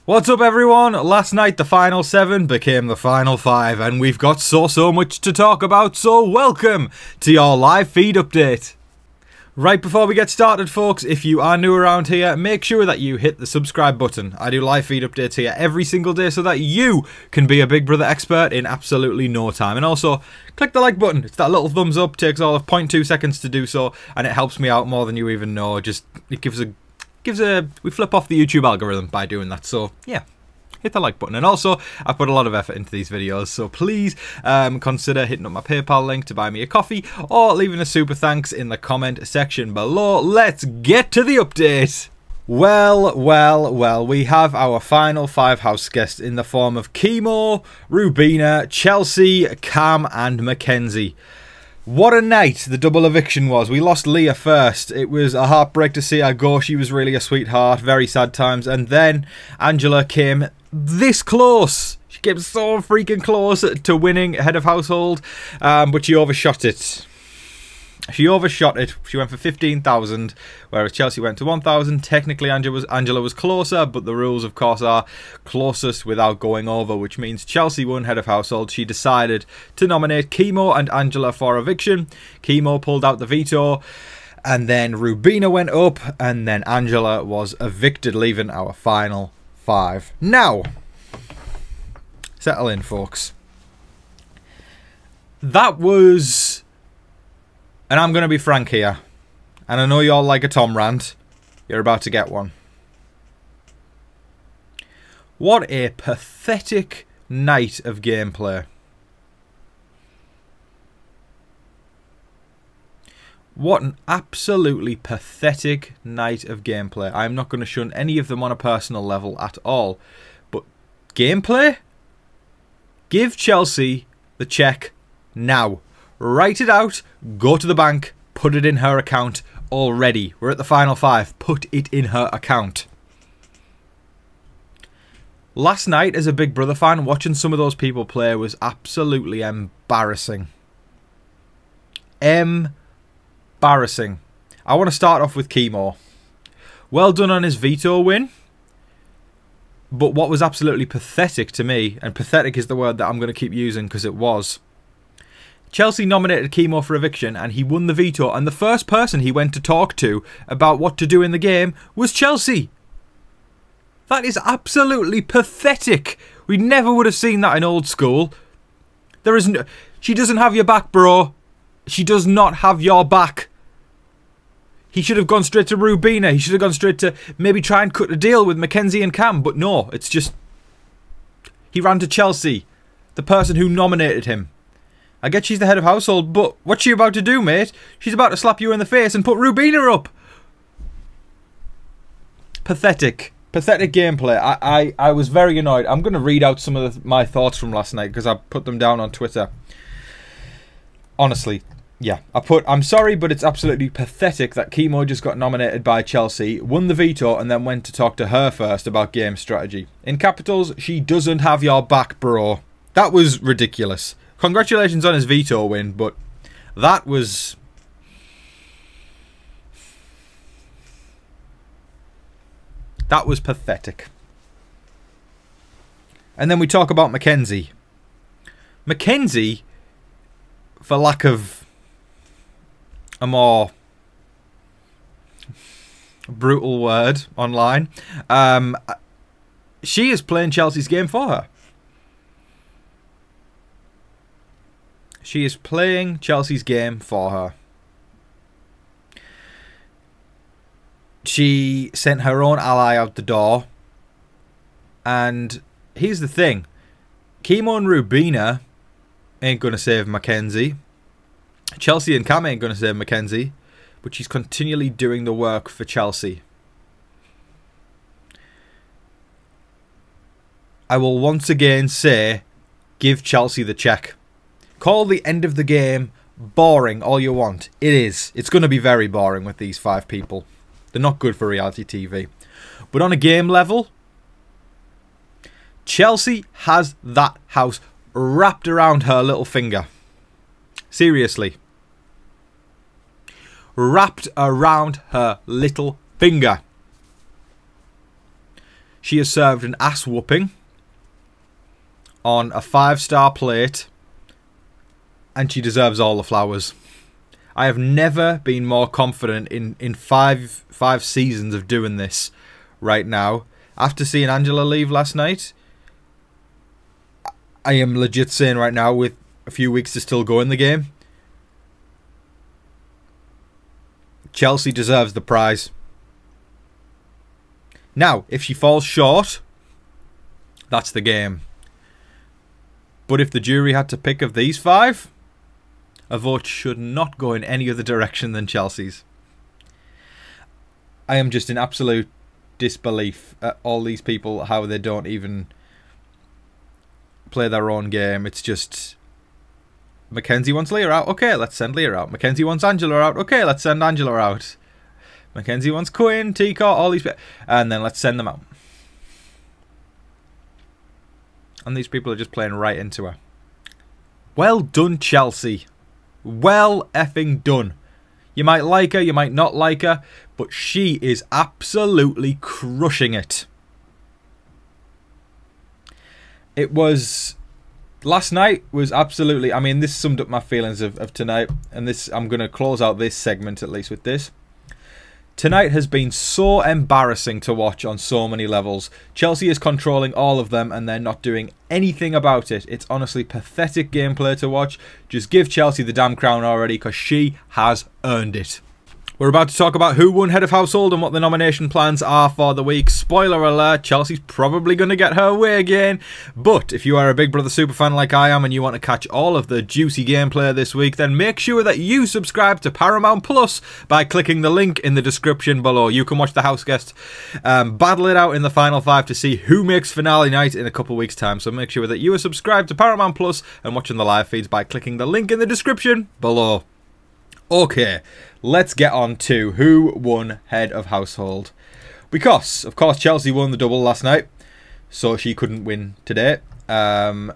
What's up everyone? Last night the final 7 became the final 5 and we've got so much to talk about, so welcome to your live feed update. Right before we get started folks, if you are new around here, make sure that you hit the subscribe button. I do live feed updates here every single day so that you can be a Big Brother expert in absolutely no time. And also, click the like button. It's that little thumbs up, takes all of 0.2 seconds to do so, and it helps me out more than you even know. Just, it gives a we flip off the YouTube algorithm by doing that, so yeah, hit the like button. And also, I put a lot of effort into these videos, so please consider hitting up my PayPal link to buy me a coffee or leaving a super thanks in the comment section below. Let's get to the update. Well, we have our final 5 house guests in the form of Chemo, Rubina, Chelsie, Cam and Mackenzie. What a night the double eviction was. We lost Leah first. It was a heartbreak to see her go. She was really a sweetheart. Very sad times. And then Angela came this close. She came so freaking close to winning head of household. But she overshot it. She overshot it. She went for 15,000, whereas Chelsie went to 1,000. Technically, Angela was closer, but the rules, of course, are closest without going over, which means Chelsie won head of household. She decided to nominate Chemo and Angela for eviction. Chemo pulled out the veto, and then Rubina went up, and then Angela was evicted, leaving our final 5. Now, settle in, folks. That was... And I'm going to be frank here. And I know you all like a Tom rant. You're about to get one. What a pathetic night of gameplay. What an absolutely pathetic night of gameplay. I'm not going to shun any of them on a personal level at all. But gameplay? Give Chelsie the check now. Write it out, go to the bank, put it in her account already. We're at the final 5. Put it in her account. Last night, as a Big Brother fan, watching some of those people play was absolutely embarrassing. Embarrassing. I want to start off with Chemo. Well done on his veto win. But what was absolutely pathetic to me, and pathetic is the word that I'm going to keep using because it was... Chelsie nominated Chemo for eviction and he won the veto, and the first person he went to talk to about what to do in the game was Chelsie. That is absolutely pathetic. We never would have seen that in old school. There isn't... She doesn't have your back, bro. She does not have your back. He should have gone straight to Rubina. He should have gone straight to maybe try and cut a deal with Mackenzie and Cam, but no, it's just... He ran to Chelsie, the person who nominated him. I get she's the head of household, but what's she about to do, mate? She's about to slap you in the face and put Rubina up. Pathetic. Pathetic gameplay. I was very annoyed. I'm going to read out some of my thoughts from last night because I put them down on Twitter. Honestly, yeah. I'm sorry, but it's absolutely pathetic that Chemo just got nominated by Chelsie, won the veto, and then went to talk to her first about game strategy. In capitals, she doesn't have your back, bro. That was ridiculous. Congratulations on his veto win, but that was... That was pathetic. And then we talk about Mackenzie. Mackenzie, for lack of a more brutal word online, she is playing Chelsea's game for her. She is playing Chelsea's game for her. She sent her own ally out the door. And here's the thing. Chemo and Rubina ain't going to save Mackenzie. Chelsie and Cam ain't going to save Mackenzie. But she's continually doing the work for Chelsie. I will once again say, give Chelsie the check. Call the end of the game boring all you want. It is. It's going to be very boring with these 5 people. They're not good for reality TV. But on a game level, Chelsie has that house wrapped around her little finger. Seriously. Wrapped around her little finger. She has served an ass whooping on a 5-star plate, and she deserves all the flowers. I have never been more confident in five seasons of doing this right now. After seeing Angela leave last night, I am legit saying right now, with a few weeks to still go in the game, Chelsie deserves the prize. Now, if she falls short, that's the game. But if the jury had to pick of these 5, a vote should not go in any other direction than Chelsea's. I am just in absolute disbelief at all these people, how they don't even play their own game. It's just, Mackenzie wants Leah out. Okay, let's send Leah out. Mackenzie wants Angela out. Okay, let's send Angela out. Mackenzie wants Quinn, Tika, all these people, and then let's send them out. And these people are just playing right into her. Well done, Chelsie. Well effing done. You might like her, you might not like her, but she is absolutely crushing it. It was... Last night was absolutely... I mean, this summed up my feelings of tonight. And this, I'm going to close out this segment at least with this. Tonight has been so embarrassing to watch on so many levels. Chelsie is controlling all of them and they're not doing anything about it. It's honestly pathetic gameplay to watch. Just give Chelsie the damn crown already, because she has earned it. We're about to talk about who won Head of Household and what the nomination plans are for the week. Spoiler alert, Chelsea's probably going to get her way again. But if you are a Big Brother superfan like I am and you want to catch all of the juicy gameplay this week, then make sure that you subscribe to Paramount Plus by clicking the link in the description below. You can watch the house guests battle it out in the final 5 to see who makes finale night in a couple of weeks' time. So make sure that you are subscribed to Paramount Plus and watching the live feeds by clicking the link in the description below. Okay, let's get on to who won Head of Household. Because, of course, Chelsie won the double last night, so she couldn't win today. And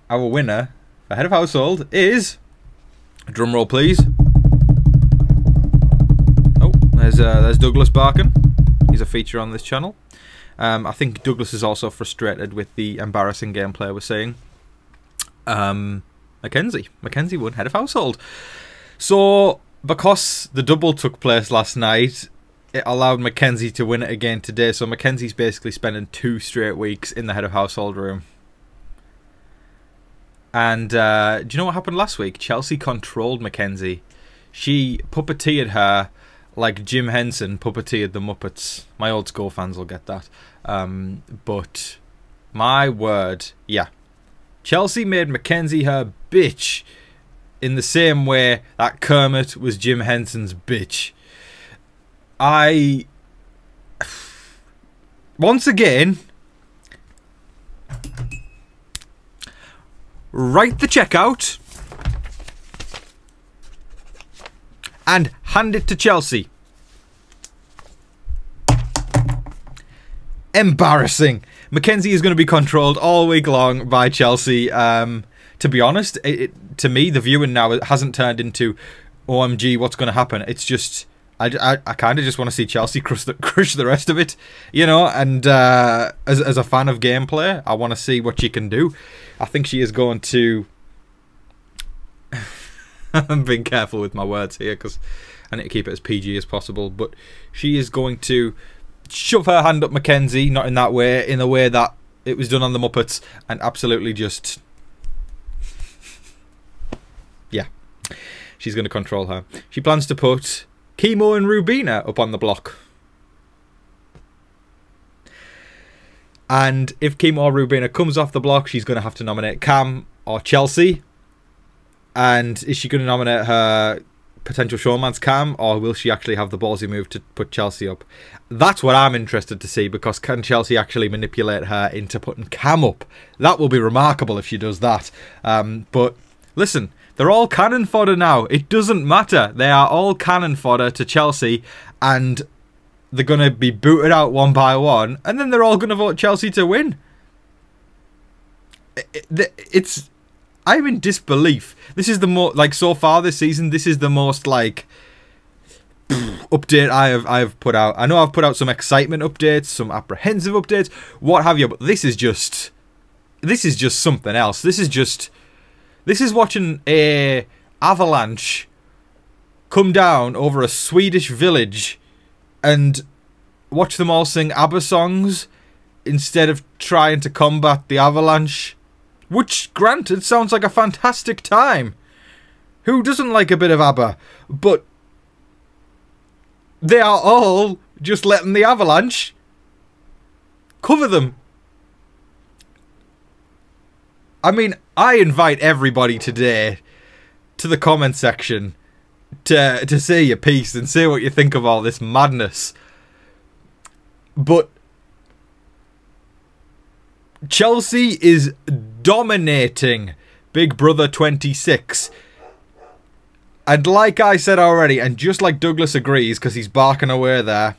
our winner for Head of Household is... Drumroll, please. Oh, there's Douglas barking. He's a feature on this channel. I think Douglas is also frustrated with the embarrassing gameplay we're seeing. Mackenzie won Head of Household. So, because the double took place last night, it allowed Mackenzie to win it again today. So Mackenzie's basically spending 2 straight weeks in the Head of Household room. And do you know what happened last week? Chelsie controlled Mackenzie. She puppeteered her like Jim Henson puppeteered the Muppets. My old school fans will get that. But my word, yeah. Chelsie made Mackenzie her bitch in the same way that Kermit was Jim Henson's bitch. Once again, write the check out and hand it to Chelsie. Embarrassing. Mackenzie is going to be controlled all week long by Chelsie. To be honest, to me, the viewing now hasn't turned into OMG, what's going to happen? It's just, I kind of just want to see Chelsie crush the rest of it, you know. And as a fan of gameplay, I want to see what she can do. I think she is going to... I'm being careful with my words here because I need to keep it as PG as possible. But she is going to shove her hand up Mackenzie, not in that way, in the way that it was done on the Muppets, and absolutely just... yeah. She's going to control her. She plans to put Chemo and Rubina up on the block. And if Chemo or Rubina comes off the block, she's going to have to nominate Cam or Chelsie. And is she going to nominate her potential showman's Cam, or will she actually have the ballsy move to put Chelsie up? That's what I'm interested to see, because can Chelsie actually manipulate her into putting Cam up? That will be remarkable if she does that. But listen, they're all cannon fodder now. It doesn't matter. They are all cannon fodder to Chelsie, and they're going to be booted out one by one, and then they're all going to vote Chelsie to win. It's... I'm in disbelief. This is the most, like, so far this season, this is the most, like, update I have put out. I know I've put out some excitement updates, some apprehensive updates, what have you, but this is just something else. This is watching a avalanche come down over a Swedish village and watch them all sing ABBA songs instead of trying to combat the avalanche. Which, granted, sounds like a fantastic time. Who doesn't like a bit of ABBA? But they are all just letting the avalanche cover them. I mean, I invite everybody today to the comment section to say your piece and say what you think of all this madness. But Chelsie is dominating Big Brother 26. And like I said already, and just like Douglas agrees, because he's barking away there,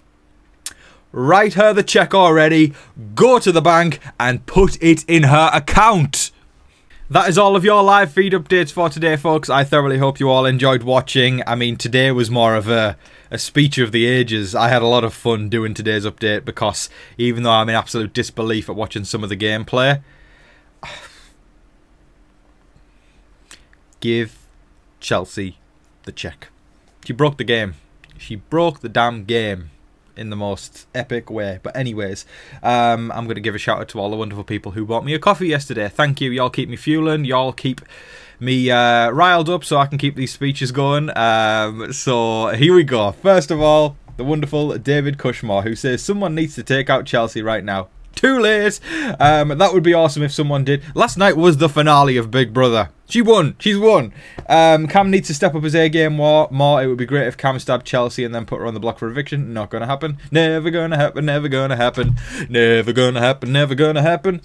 write her the check already, go to the bank, and put it in her account. That is all of your live feed updates for today, folks. I thoroughly hope you all enjoyed watching. I mean, today was more of a speech of the ages. I had a lot of fun doing today's update because even though I'm in absolute disbelief at watching some of the gameplay, give Chelsie the check. She broke the game. She broke the damn game in the most epic way. But anyways, I'm going to give a shout out to all the wonderful people who bought me a coffee yesterday. Thank you. Y'all keep me fueling. Y'all keep me riled up so I can keep these speeches going. So here we go. First of all, the wonderful David Cushmore, who says someone needs to take out Chelsie right now. Too late. That would be awesome if someone did. Last night was the finale of Big Brother. She won. She's won. Cam needs to step up his A game more. It would be great if Cam stabbed Chelsie and then put her on the block for eviction. Not going to happen. Never going to happen. Never going to happen. Never going to happen. Never going to happen.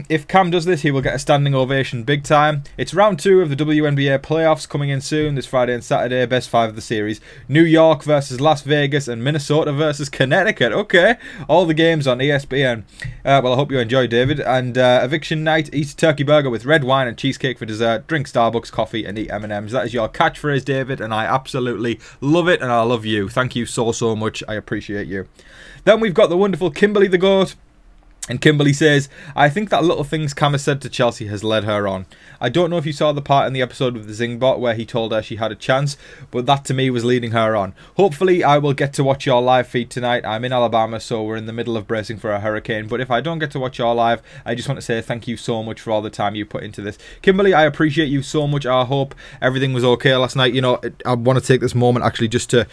If Cam does this, he will get a standing ovation big time. It's round 2 of the WNBA playoffs coming in soon this Friday and Saturday. Best 5 of the series. New York versus Las Vegas and Minnesota versus Connecticut. Okay. All the games on ESPN. Well, I hope you enjoy, David. And eviction night. Eat a turkey burger with red wine and cheesecake for dessert, drink Starbucks coffee and eat M&Ms. That is your catchphrase, David, and I absolutely love it, and I love you. Thank you so much. I appreciate you. Then we've got the wonderful Kimberly the Goat. And Kimberly says, I think that little things Cam has said to Chelsie has led her on. I don't know if you saw the part in the episode with the Zingbot where he told her she had a chance, but that to me was leading her on. Hopefully I will get to watch your live feed tonight. I'm in Alabama, so we're in the middle of bracing for a hurricane, but if I don't get to watch your live, I just want to say thank you so much for all the time you put into this. Kimberly, I appreciate you so much. I hope everything was okay last night. You know, I want to take this moment actually just to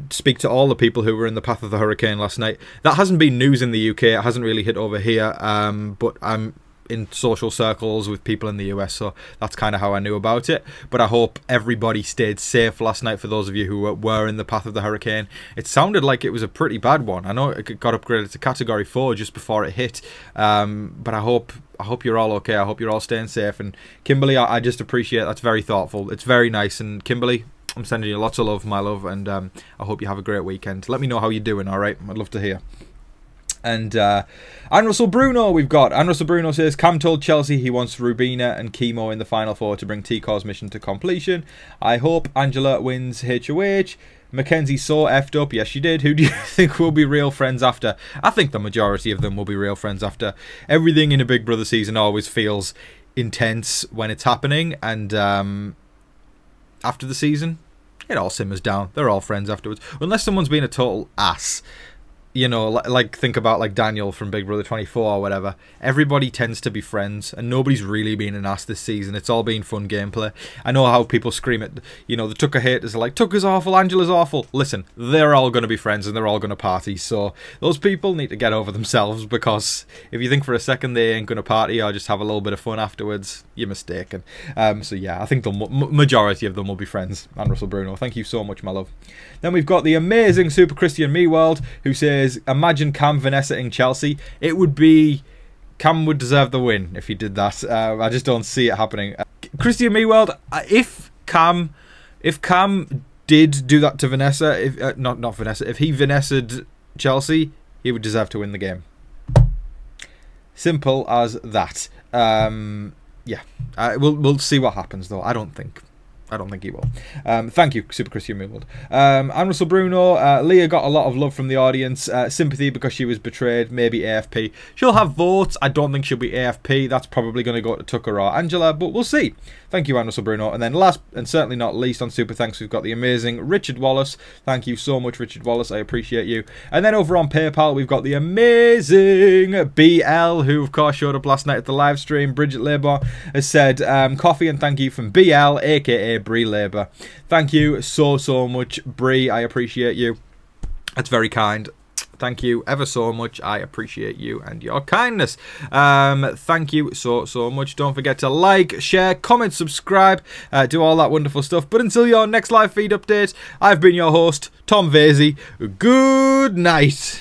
speak to all the people who were in the path of the hurricane last night. That hasn't been news in the UK. It hasn't really hit over here, but I'm in social circles with people in the US, so that's kind of how I knew about it. But I hope everybody stayed safe last night for those of you who were in the path of the hurricane. It sounded like it was a pretty bad one. I know it got upgraded to Category 4 just before it hit, but I hope you're all okay. I hope you're all staying safe. And Kimberly, I just appreciate that's very thoughtful. It's very nice. And Kimberly, I'm sending you lots of love, my love, and I hope you have a great weekend. Let me know how you're doing, alright? I'd love to hear. And Anne Russell Bruno we've got. Anne Russell Bruno says, Cam told Chelsie he wants Rubina and Chemo in the Final Four to bring T-Cor's mission to completion. I hope Angela wins HOH. Mackenzie so effed up. Yes, she did. Who do you think will be real friends after? I think the majority of them will be real friends after. Everything in a Big Brother season always feels intense when it's happening, and after the season, it all simmers down. They're all friends afterwards. Unless someone's been a total ass. You know, like think about like Daniel from Big Brother 24 or whatever. Everybody tends to be friends, and nobody's really been an ass this season. It's all been fun gameplay. I know how people scream at, you know, the Tucker haters are like, Tucker's awful, Angela's awful. Listen, they're all going to be friends and they're all going to party. So those people need to get over themselves, because if you think for a second they ain't going to party or just have a little bit of fun afterwards, you're mistaken. So yeah, I think the majority of them will be friends. And Russell Bruno, thank you so much, my love. Then we've got the amazing Super Christian Meworld, who says, imagine Cam Vanessa-ing Chelsie. It would be... Cam would deserve the win if he did that. I just don't see it happening. Christian Meworld, if Cam did do that to Vanessa, if not Vanessa, if he Vanessa'd Chelsie, he would deserve to win the game. Simple as that. Yeah, we'll see what happens though. I don't think I don't think he will. Thank you, Super Christian Moonwood. And Russell Bruno, Leah got a lot of love from the audience. Sympathy because she was betrayed. Maybe AFP. She'll have votes. I don't think she'll be AFP. That's probably going to go to Tucker or Angela, but we'll see. Thank you, Russell Bruno. And then last and certainly not least on Super Thanks, we've got the amazing Richard Wallace. Thank you so much, Richard Wallace. I appreciate you. And then over on PayPal, we've got the amazing BL, who of course showed up last night at the live stream. Bridget Labour has said, coffee and thank you from BL, aka Brie Labour. Thank you so much, Brie. I appreciate you. That's very kind. Thank you ever so much. I appreciate you and your kindness. Thank you so much. Don't forget to like, share, comment, subscribe, do all that wonderful stuff. But until your next live feed update, I've been your host, Tom Vasey. Good night.